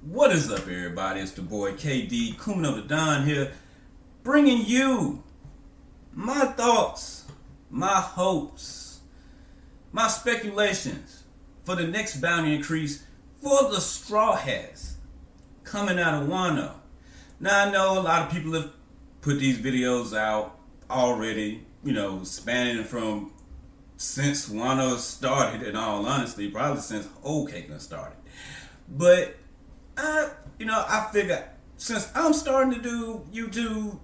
What is up, everybody? It's the boy KD, Kumano the Don here, bringing you my thoughts, my hopes, my speculations for the next bounty increase for the Straw Hats coming out of Wano. Now, I know a lot of people have put these videos out already, spanning from since Wano started, in all honesty, probably since Whole Cake started. But I figure since I'm starting to do YouTube,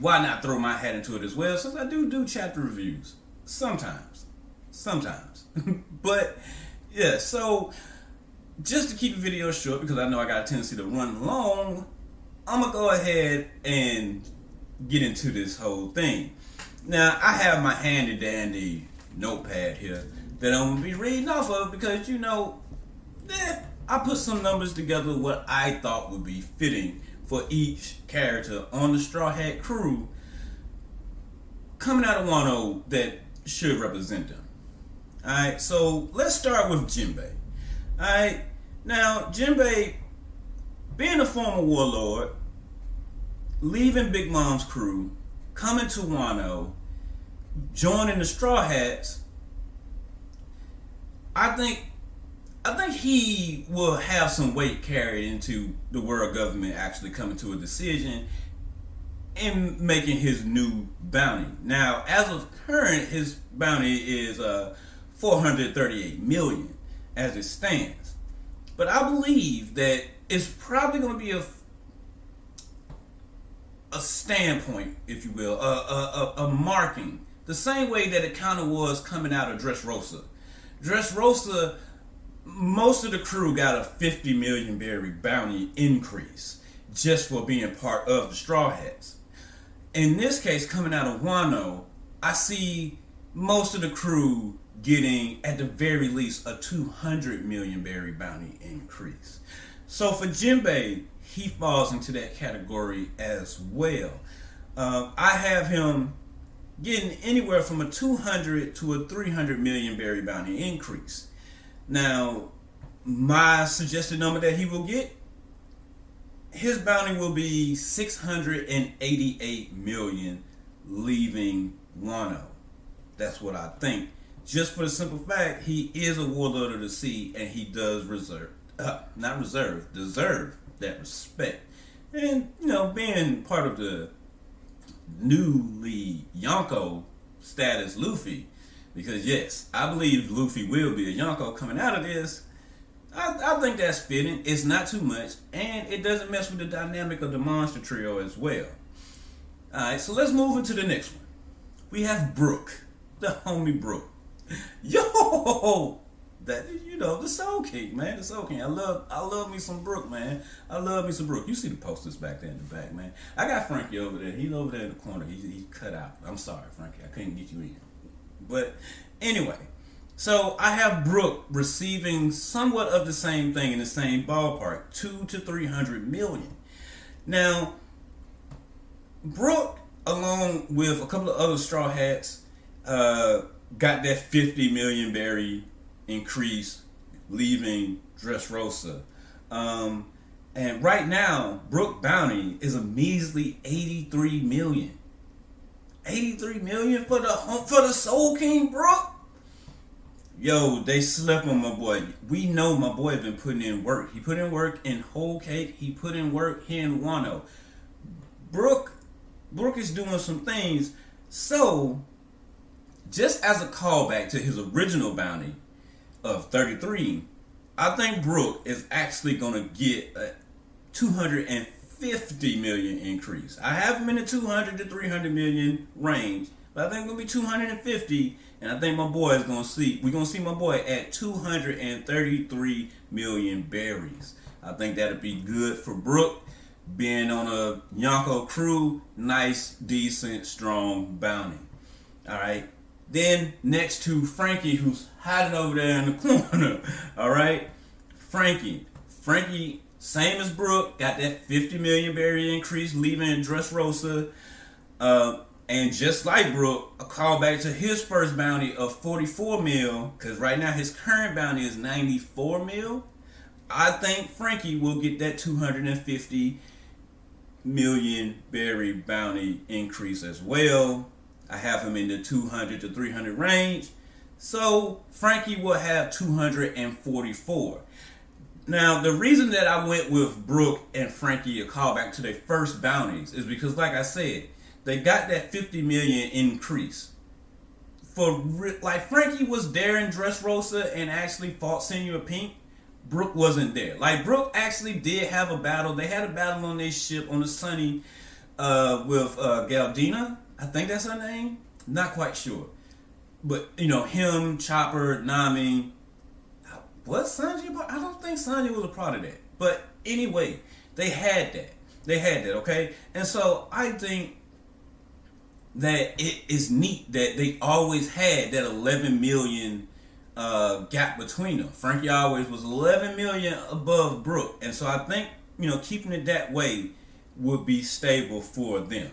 why not throw my hat into it as well? Since I do chapter reviews sometimes, but yeah. So just to keep the video short, because I know I got a tendency to run long, I'm gonna go ahead and get into this whole thing. Now I have my handy dandy notepad here that I'm gonna be reading off of because I put some numbers together what I thought would be fitting for each character on the Straw Hat crew coming out of Wano that should represent them. Alright, so let's start with Jinbei. Alright, now Jinbei, being a former warlord, leaving Big Mom's crew, coming to Wano, joining the Straw Hats, I think he will have some weight carried into the world government actually coming to a decision and making his new bounty. Now, as of current, his bounty is 438 million as it stands. But I believe that it's probably going to be a standpoint, if you will, a marking, the same way that it kind of was coming out of Dressrosa. Dressrosa, most of the crew got a 50 million berry bounty increase just for being part of the Straw Hats. In this case, coming out of Wano, I see most of the crew getting, at the very least, a 200 million berry bounty increase. So for Jinbei, he falls into that category as well. I have him getting anywhere from a 200 to a 300 million berry bounty increase. Now, my suggested number that he will get, his bounty will be 688 million leaving Wano. That's what I think. Just for the simple fact, he is a warlord of the sea, and he does deserve that respect. And, being part of the newly Yonko status Luffy, because yes, I believe Luffy will be a Yonko coming out of this. I think that's fitting. It's not too much, and it doesn't mess with the dynamic of the monster trio as well. Alright, so let's move into the next one. We have Brook, the homie Brook. Yo! That is, the Soul King, man. The Soul King. I love me some Brook, man. I love me some Brook. You see the posters back there in the back, man. I got Frankie over there. He's over there in the corner. He's cut out. I'm sorry, Frankie. I couldn't get you in. But anyway, so I have Brook receiving somewhat of the same thing in the same ballpark, 200 to 300 million. Now, Brook, along with a couple of other Straw Hats, got that 50 million berry increase leaving Dressrosa. And right now, Brook bounty is a measly 83 million. 83 million for the Soul King Brook? Yo, they slept on my boy. We know my boy been putting in work. He put in work in Whole Cake. He put in work here in Wano. Brook is doing some things. So, just as a callback to his original bounty of 33, I think Brook is actually going to get a 250 million increase. I have him in the 200 to 300 million range, but I think it's going to be 250, and I think my boy is going to see, we're going to see my boy at 233 million berries. I think that'll be good for Brook, being on a Yonko crew, nice, decent, strong bounty. Alright, then next to Frankie, who's hiding over there in the corner. Alright, Frankie, same as Brook, got that 50 million berry increase leaving Dressrosa. And just like Brook, a callback to his first bounty of 44 mil, because right now his current bounty is 94 mil. I think Frankie will get that 250 million berry bounty increase as well. I have him in the 200 to 300 range. So Frankie will have 244. Now, the reason that I went with Brook and Frankie, a callback to their first bounties, is because, like I said, they got that 50 million increase. Like, Frankie was there in Dressrosa and actually fought Senor Pink. Brook wasn't there. Like, Brook actually did have a battle. They had a battle on their ship on the Sunny with Galdina. I think that's her name. Not quite sure. But, you know, him, Chopper, Nami. Was Sanji? I don't think Sanji was a part of that. But anyway, they had that. They had that, okay? And so I think that it is neat that they always had that 11 million gap between them. Frankie always was 11 million above Brook. And so I think, you know, keeping it that way would be stable for them.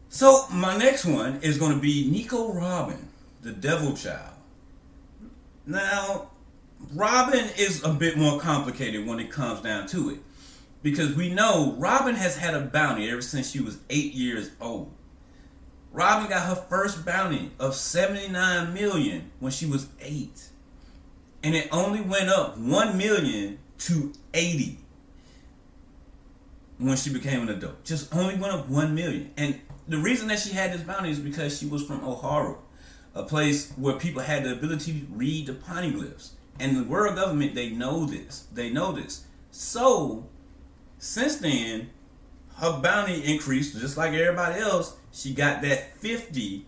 So my next one is going to be Nico Robin, the Devil Child. Now, Robin is a bit more complicated when it comes down to it. Because we know Robin has had a bounty ever since she was 8 years old. Robin got her first bounty of 79 million when she was 8. And it only went up 1 million to 80 when she became an adult. Just only went up 1 million. And the reason that she had this bounty is because she was from Oharu, a place where people had the ability to read the poneglyphs. And the world government, they know this. They know this. So, since then, her bounty increased just like everybody else. She got that 50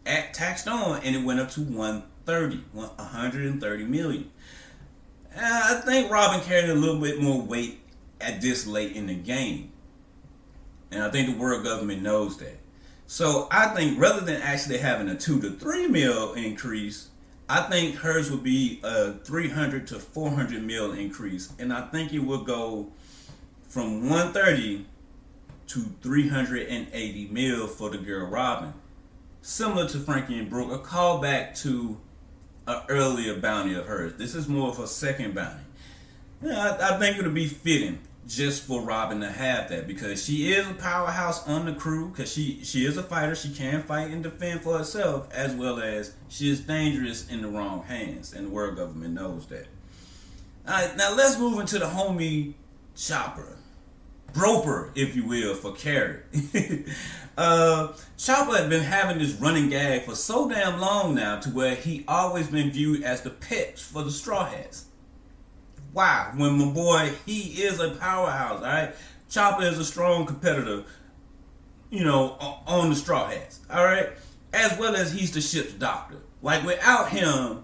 taxed on, and it went up to 130 million. And I think Robin carried a little bit more weight at this late in the game. And I think the world government knows that. So I think rather than actually having a 2 to 3 mil increase, I think hers would be a 300 to 400 mil increase. And I think it will go from 130 to 380 mil for the girl Robin. Similar to Frankie and Brook, a callback to an earlier bounty of hers. This is more of a second bounty. Yeah, I think it'll be fitting just for Robin to have that, because she is a powerhouse on the crew, because she is a fighter. She can fight and defend for herself, as well as she is dangerous in the wrong hands, and the world government knows that. Alright, now let's move into the homie Chopper. Broper, if you will, for Carrot. Chopper had been having this running gag for so damn long now, to where he always been viewed as the pet for the Straw Hats. Why? When my boy, he is a powerhouse, alright? Chopper is a strong competitor, you know, on the Straw Hats, alright? As well as he's the ship's doctor. Like, without him,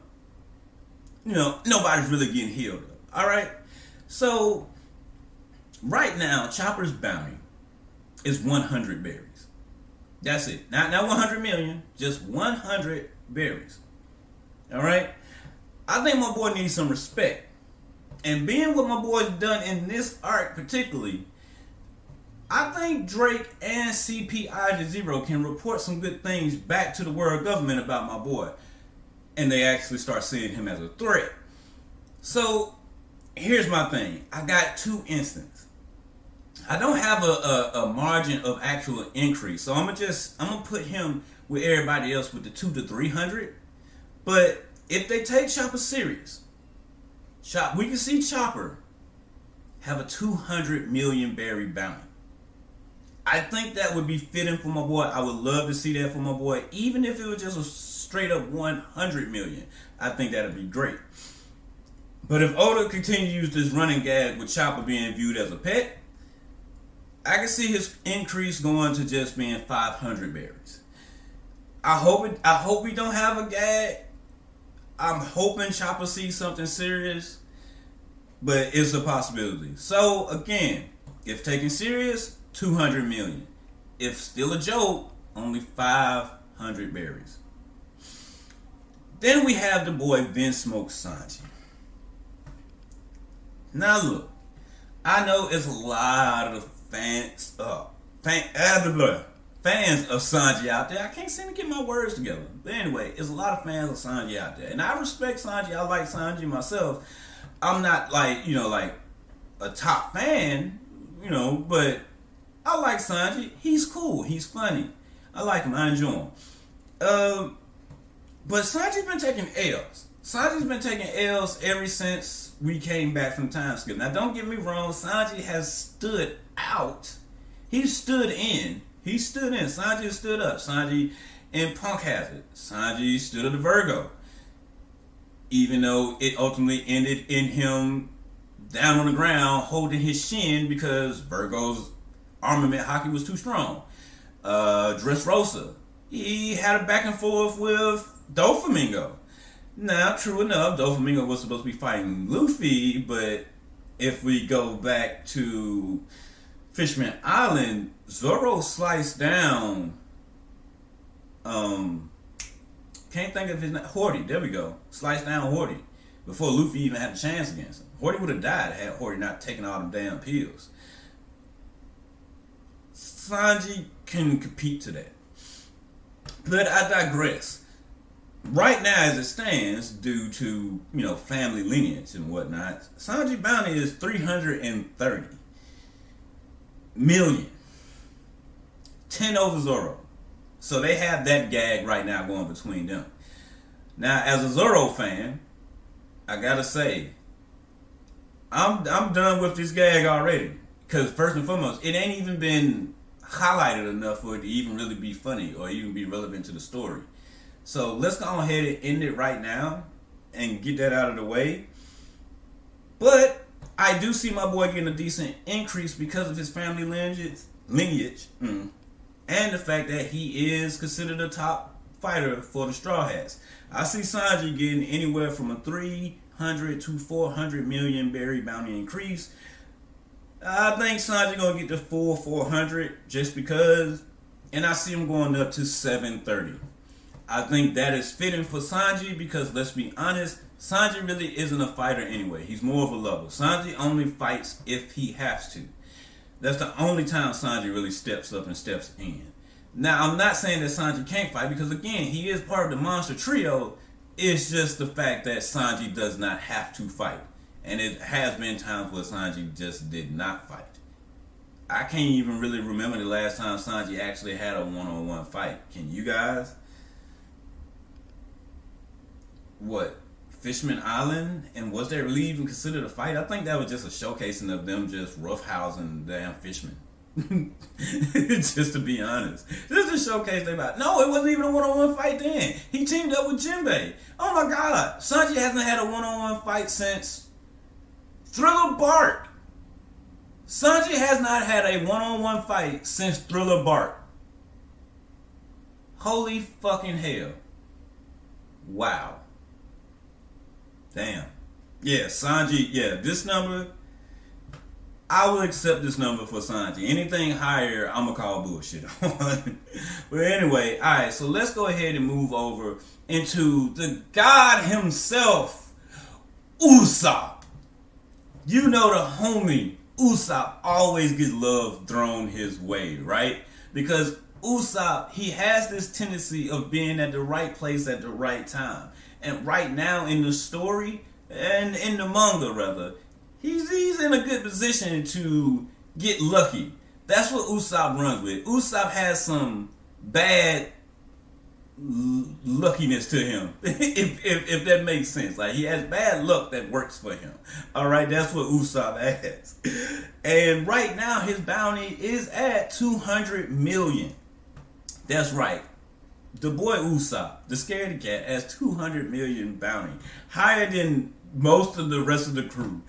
you know, nobody's really getting healed up, alright? So, right now, Chopper's bounty is 100 berries. That's it. Not 100 million, just 100 berries. Alright? I think my boy needs some respect. And being what my boy's done in this arc particularly, I think Drake and CPI0 can report some good things back to the world government about my boy. And they actually start seeing him as a threat. So, here's my thing. I got 2 instances. I don't have a margin of actual increase. So I'm gonna put him with everybody else with the 2 to 300. But if they take Chopper serious, we can see Chopper have a 200 million berry bounty. I think that would be fitting for my boy. I would love to see that for my boy. Even if it was just a straight up 100 million, I think that would be great. But if Oda continues this running gag with Chopper being viewed as a pet, I can see his increase going to just being 500 berries. I hope we don't have a gag. I'm hoping Chopper sees something serious, but it's a possibility. So again, if taken serious, 200 million. If still a joke, only 500 berries. Then we have the boy Vinsmoke Sanji. Now look, I know it's a lot of fans of Sanji out there. I can't seem to get my words together. But anyway, there's a lot of fans of Sanji out there. And I respect Sanji. I like Sanji myself. I'm not like, like a top fan, but I like Sanji. He's cool. He's funny. I like him. I enjoy him. But Sanji's been taking L's. Sanji's been taking L's ever since we came back from time skip. Now, don't get me wrong. Sanji has stood out. He stood in. He stood in. Sanji stood up. Sanji in Punk Hazard. Sanji stood up to Virgo. Even though it ultimately ended in him down on the ground holding his shin because Virgo's armament hockey was too strong. Dressrosa. He had a back and forth with Doflamingo. Now, true enough, Doflamingo was supposed to be fighting Luffy, but if we go back to Fishman Island, Zoro sliced down can't think of his name. Horty, there we go. Sliced down Horty before Luffy even had a chance against him. Horty would have died had Horty not taken all them damn pills. Sanji can compete to that. But I digress. Right now, as it stands, due to, family lineage and whatnot, Sanji bounty is 330 million. 10 over Zoro. So they have that gag right now going between them. Now, as a Zoro fan, I gotta say, I'm done with this gag already. Because first and foremost, it ain't even been highlighted enough for it to even really be funny or even be relevant to the story. So let's go ahead and end it right now and get that out of the way. But I do see my boy getting a decent increase because of his family lineage. And the fact that he is considered a top fighter for the Straw Hats. I see Sanji getting anywhere from a 300 to 400 million berry bounty increase. I think Sanji gonna get the full 400 just because, and I see him going up to 730. I think that is fitting for Sanji because, let's be honest, Sanji really isn't a fighter anyway. He's more of a lover. Sanji only fights if he has to. That's the only time Sanji really steps up and steps in. Now, I'm not saying that Sanji can't fight because, again, he is part of the monster trio. It's just the fact that Sanji does not have to fight. And it has been times where Sanji just did not fight. I can't even really remember the last time Sanji actually had a one-on-one fight. Can you guys? What? Fishman Island? And was that really even considered a fight? I think that was just a showcasing of them just roughhousing damn fishmen. Just to be honest. Just to showcase them out. No, it wasn't even a one-on-one fight then. He teamed up with Jinbei. Oh my god. Sanji hasn't had a one-on-one fight since Thriller Bark. Sanji has not had a one-on-one fight since Thriller Bark. Holy fucking hell. Wow. Damn. Yeah, Sanji, this number, I will accept this number for Sanji. Anything higher, I'm going to call bullshit on. But anyway, alright, so let's go ahead and move over into the god himself, Usopp. You know the homie Usopp always gets love thrown his way, right? Because Usopp, he has this tendency of being at the right place at the right time. And right now in the story, and in the manga rather, he's in a good position to get lucky. That's what Usopp runs with. Usopp has some bad luckiness to him, if that makes sense. Like, he has bad luck that works for him. Alright, that's what Usopp has. And right now his bounty is at 200 million. That's right. The boy Usopp, the scaredy cat, has 200 million bounty. Higher than most of the rest of the crew.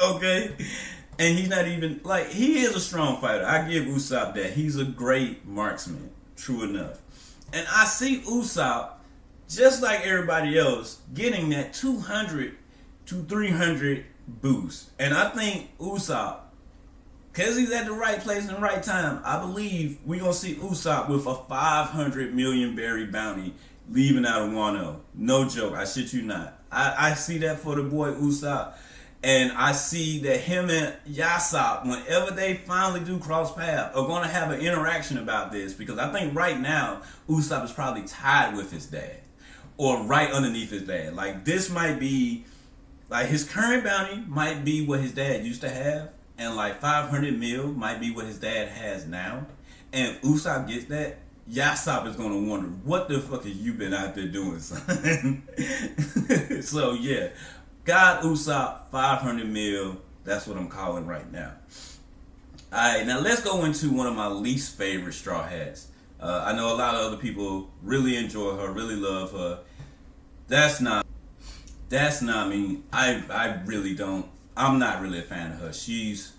Okay? And he's not even, like, he is a strong fighter. I give Usopp that. He's a great marksman. True enough. And I see Usopp, just like everybody else, getting that 200 to 300 boost. And I think Usopp, because he's at the right place and the right time, I believe we're going to see Usopp with a 500 million berry bounty leaving out of Wano. No joke. I shit you not. I see that for the boy Usopp. And I see that him and Usopp, whenever they finally do cross paths, are going to have an interaction about this. Because I think right now, Usopp is probably tied with his dad. Or right underneath his dad. Like, this might be Like his current bounty might be what his dad used to have, and like 500 mil might be what his dad has now. And if Usopp gets that, Yasop is gonna wonder what the fuck have you been out there doing, son? So yeah, God Usopp 500 mil. That's what I'm calling right now. All right, now let's go into one of my least favorite Straw Hats. I know a lot of other people really enjoy her, really love her. That's not me. I really don't. I'm not really a fan of her. She's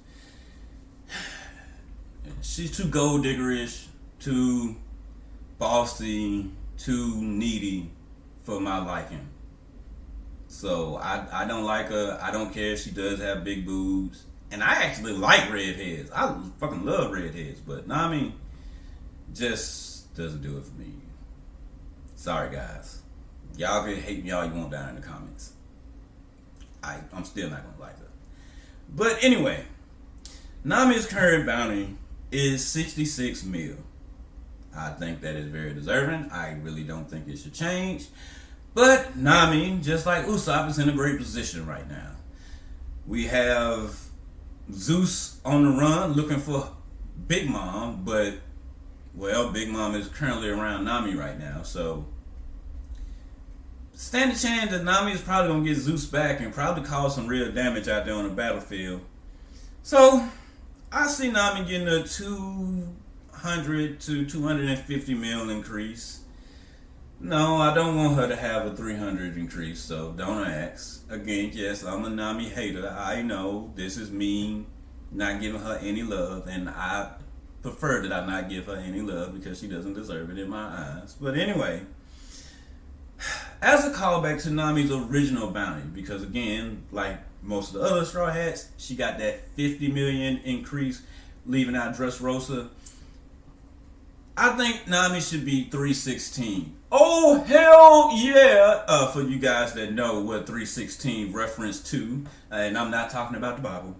too gold diggerish, too bossy, too needy for my liking. So I don't like her. I don't care if she does have big boobs. And I actually like redheads. I fucking love redheads. But Nami just doesn't do it for me. Sorry, guys. Y'all can hate me all you want down in the comments. I'm still not going to like her. But anyway, Nami's current bounty is 66 mil. I think that is very deserving. I really don't think it should change. But Nami, just like Usopp, is in a great position right now. We have Zeus on the run looking for Big Mom, but, well, Big Mom is currently around Nami right now, so stand a chance that Nami is probably going to get Zeus back and probably cause some real damage out there on the battlefield. So, I see Nami getting a 200 to 250 mil increase. No, I don't want her to have a 300 increase, so don't ask. Again, yes, I'm a Nami hater. I know this is me not giving her any love, and I prefer that I not give her any love because she doesn't deserve it in my eyes. But anyway, as a callback to Nami's original bounty, because again, like most of the other Straw Hats, she got that 50 million increase, leaving out Dressrosa. I think Nami should be 316. Oh, hell yeah! For you guys that know what 316 reference to, and I'm not talking about the Bible.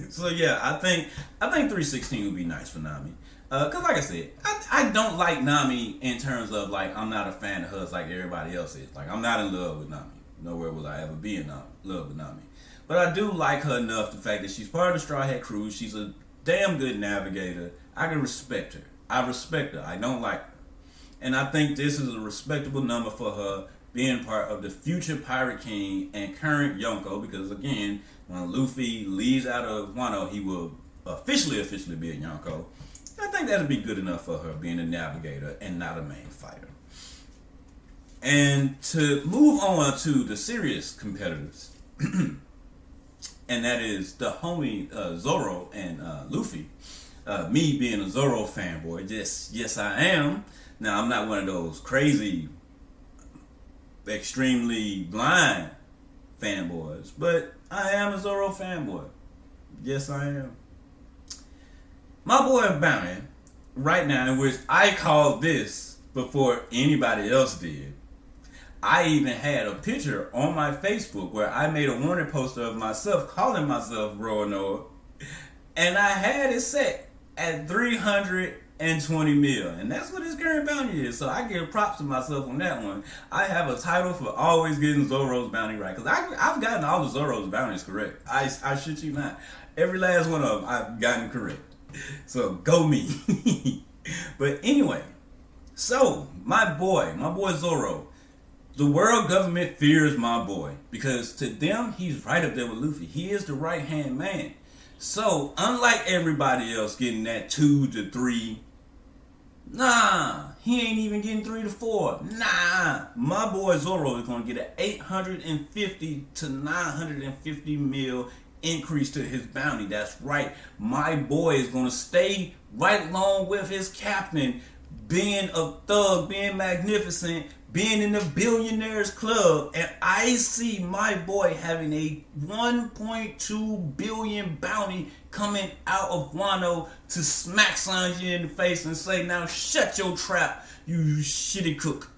So yeah, I think 316 would be nice for Nami. Cause like I said, I don't like Nami in terms of like I'm not a fan of hers like everybody else is. Like I'm not in love with Nami. Nowhere will I ever be in love with Nami. But I do like her enough, the fact that she's part of the Straw Hat crew. She's a damn good navigator. I can respect her. I respect her. I don't like her. And I think this is a respectable number for her being part of the future Pirate King and current Yonko, because again, when Luffy leaves out of Wano, he will officially be a Yonko. I think that'll be good enough for her being a navigator and not a main fighter. And to move on to the serious competitors, and that is the homie Zoro and Luffy. Me being a Zoro fanboy, yes I am. Now I'm not one of those crazy, extremely blind fanboys, but I am a Zoro fanboy. Yes I am. My boy Bounty, right now, in which I called this before anybody else did. I even had a picture on my Facebook where I made a warning poster of myself calling myself Roanoa, and I had it set at 320 mil, and that's what his current bounty is. So I give props to myself on that one. I have a title for always getting Zoro's bounty right, because I've gotten all of Zoro's bounties correct. I shit you not. Every last one of them I've gotten correct. So go me. But anyway, so my boy Zoro, the world government fears my boy, because to them he's right up there with Luffy. He is the right hand man. So unlike everybody else getting that 2 to 3, nah, he ain't even getting 3 to 4. Nah, my boy Zoro is gonna get an 850 to 950 mil increase to his bounty. That's right, my boy is gonna stay right along with his captain, being a thug, being magnificent, being in the billionaires club, and I see my boy having a 1.2 billion bounty coming out of Wano to smack Sanji in the face and say, now shut your trap, you shitty cook.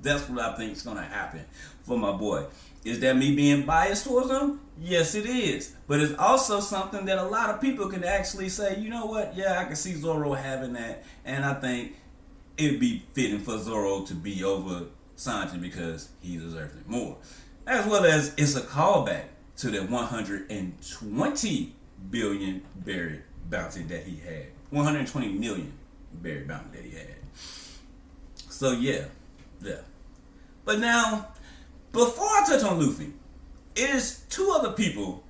That's what I think is going to happen for my boy. Is that me being biased towards him? Yes, it is. But it's also something that a lot of people can actually say, you know what? Yeah, I can see Zoro having that. And I think it'd be fitting for Zoro to be over Sanji because he deserves it more. As well as it's a callback to the 120 billion berry bounty that he had. 120 million berry bounty that he had. So yeah. But now, before I touch on Luffy, it is two other people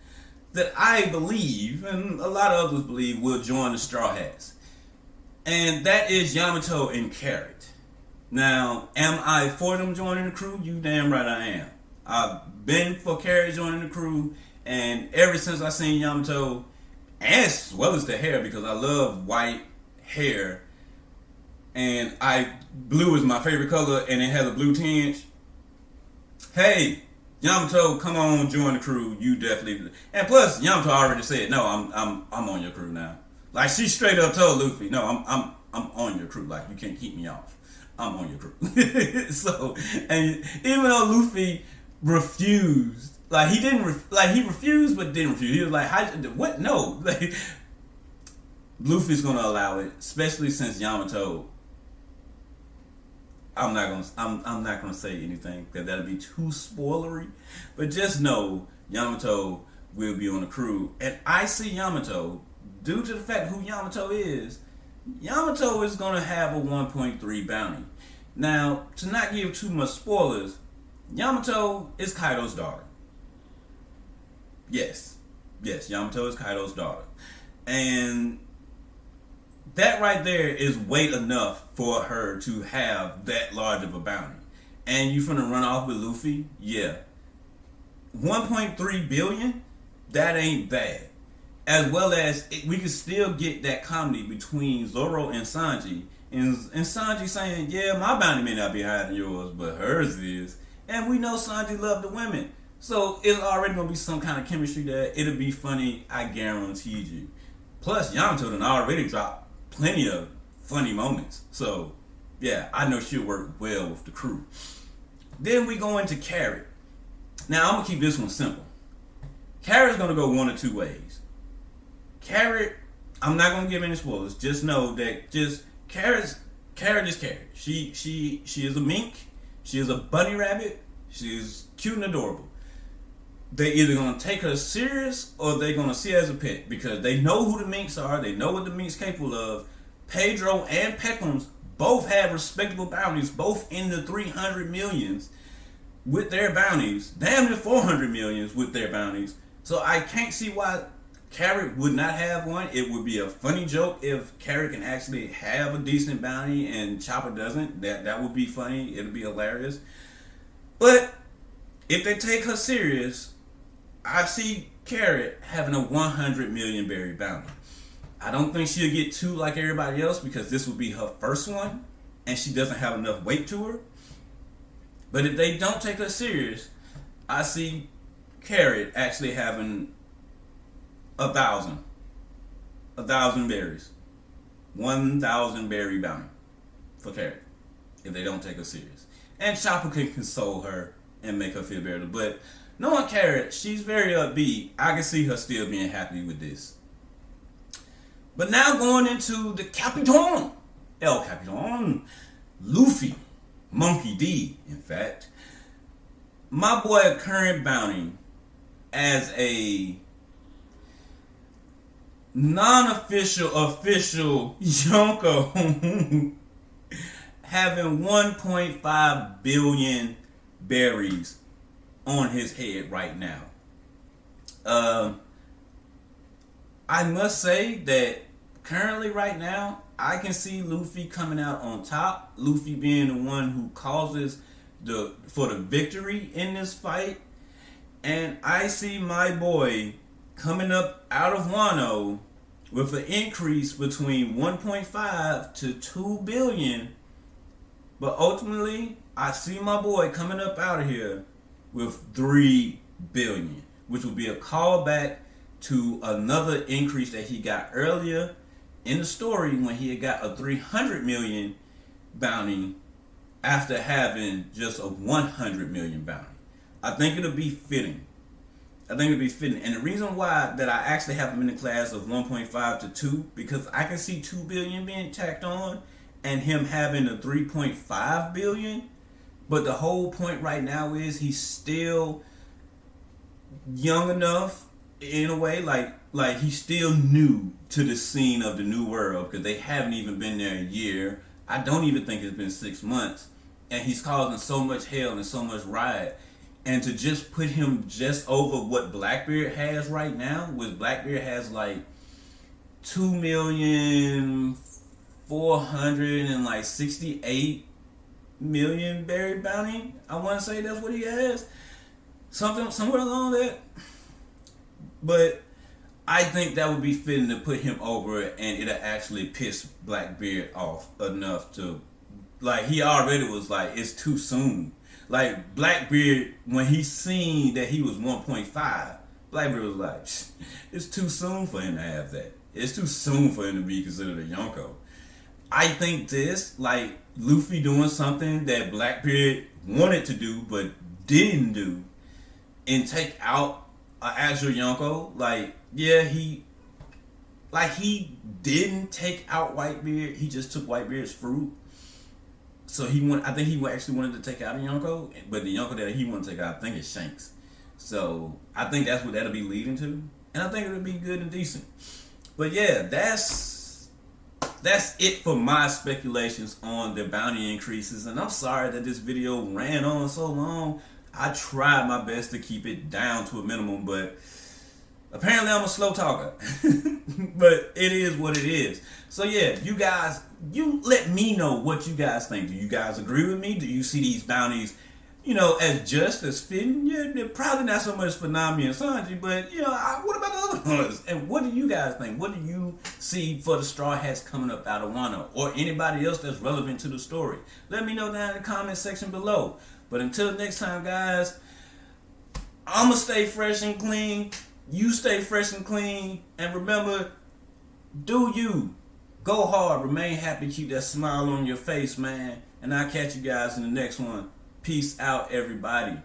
that I believe, and a lot of others believe, will join the Straw Hats. And that is Yamato and Carrot. Now, am I for them joining the crew? You damn right I am. I've been for Carrot joining the crew, and ever since I seen Yamato, as well as the hair, because I love white hair, and blue is my favorite color, and it has a blue tinge. Hey, Yamato, come on, join the crew. You definitely. And plus, Yamato already said, "No, I'm on your crew now." Like she straight up told Luffy, "No, I'm on your crew. Like you can't keep me off. I'm on your crew." So, and even though Luffy refused, like he didn't, he refused but didn't refuse. He was like, "What? No." Like, Luffy's gonna allow it, especially since Yamato. I'm not gonna say anything because that'll be too spoilery. But just know Yamato will be on the crew, and I see Yamato, due to the fact who Yamato is gonna have a 1.3 bounty. Now, to not give too much spoilers, Yamato is Kaido's daughter. Yes, Yamato is Kaido's daughter, and that right there is weight enough for her to have that large of a bounty. And you finna run off with Luffy? Yeah. 1.3 billion? That ain't bad. As well as we can still get that comedy between Zoro and Sanji. And Sanji saying, yeah, my bounty may not be higher than yours, but hers is. And we know Sanji loved the women. So it's already gonna be some kind of chemistry there. It'll be funny, I guaranteed you. Plus, Yamato done already dropped plenty of funny moments. So, yeah, I know she'll work well with the crew. Then we go into Carrot. Now, I'm going to keep this one simple. Carrot's going to go one of two ways. Carrot, I'm not going to give any spoilers. Just know that Carrot is Carrot. She is a mink. She is a bunny rabbit. She is cute and adorable. They're either going to take her serious or they're going to see her as a pet because they know who the minks are. They know what the minks capable of. Pedro and Peckhams both have respectable bounties, both in the 300 millions with their bounties. Damn near 400 millions with their bounties. So I can't see why Carrot would not have one. It would be a funny joke if Carrot can actually have a decent bounty and Chopper doesn't. That would be funny. It would be hilarious. But if they take her serious, I see Carrot having a 100 million berry bounty. I don't think she'll get two like everybody else because this will be her first one and she doesn't have enough weight to her. But if they don't take her serious, I see Carrot actually having 1,000 berries. 1,000 berry bounty for Carrot if they don't take her serious. And Chopper can console her and make her feel better. But knowing Carrot, she's very upbeat. I can see her still being happy with this. But now going into the Capitan. El Capitan. Luffy. Monkey D, in fact. My boy current bounty as a non-official, official Yonko having 1.5 billion berries on his head right now. I must say that currently right now, I can see Luffy coming out on top. Luffy being the one who causes for the victory in this fight. And I see my boy coming up out of Wano with an increase between 1.5 to 2 billion. But ultimately, I see my boy coming up out of here with 3 billion, which will be a callback to another increase that he got earlier in the story when he had got a 300 million bounty after having just a 100 million bounty. I think it'll be fitting. And the reason why that I actually have him in the class of 1.5 to 2, because I can see 2 billion being tacked on and him having a 3.5 billion But the whole point right now is he's still young enough in a way, like he's still new to the scene of the new world because they haven't even been there a year. I don't even think it's been 6 months, and he's causing so much hell and so much riot. And to just put him just over what Blackbeard has right now, which Blackbeard has like 2,468,000,000 berry bounty. I want to say that's what he has, somewhere along that. But I think that would be fitting to put him over, and it'll actually piss Blackbeard off enough to, like, he already was like, it's too soon. Like, Blackbeard, when he seen that he was 1.5, Blackbeard was like, it's too soon for him to have that. It's too soon for him to be considered a Yonko. I think this, like, Luffy doing something that Blackbeard wanted to do but didn't do, and take out an actual Yonko, like, yeah, he didn't take out Whitebeard, he just took Whitebeard's fruit. So I think he actually wanted to take out a Yonko, but the Yonko that he wanted to take out, I think, is Shanks. So I think that's what that'll be leading to, and I think it'll be good and decent. But yeah, that's it for my speculations on the bounty increases. And I'm sorry that this video ran on so long. I tried my best to keep it down to a minimum, but apparently I'm a slow talker. But it is what it is. So yeah, you guys, you let me know what you guys think. Do you guys agree with me? Do you see these bounties, as just, as fitting? Yeah, they're probably not so much for Nami and Sanji, but what about the other ones? And what do you guys think? What do you see for the Straw Hats coming up out of Wano, or anybody else that's relevant to the story? Let me know down in the comment section below. But until next time, guys, I'ma stay fresh and clean. You stay fresh and clean, and remember, do you. Go hard, remain happy, keep that smile on your face, man. And I'll catch you guys in the next one. Peace out, everybody.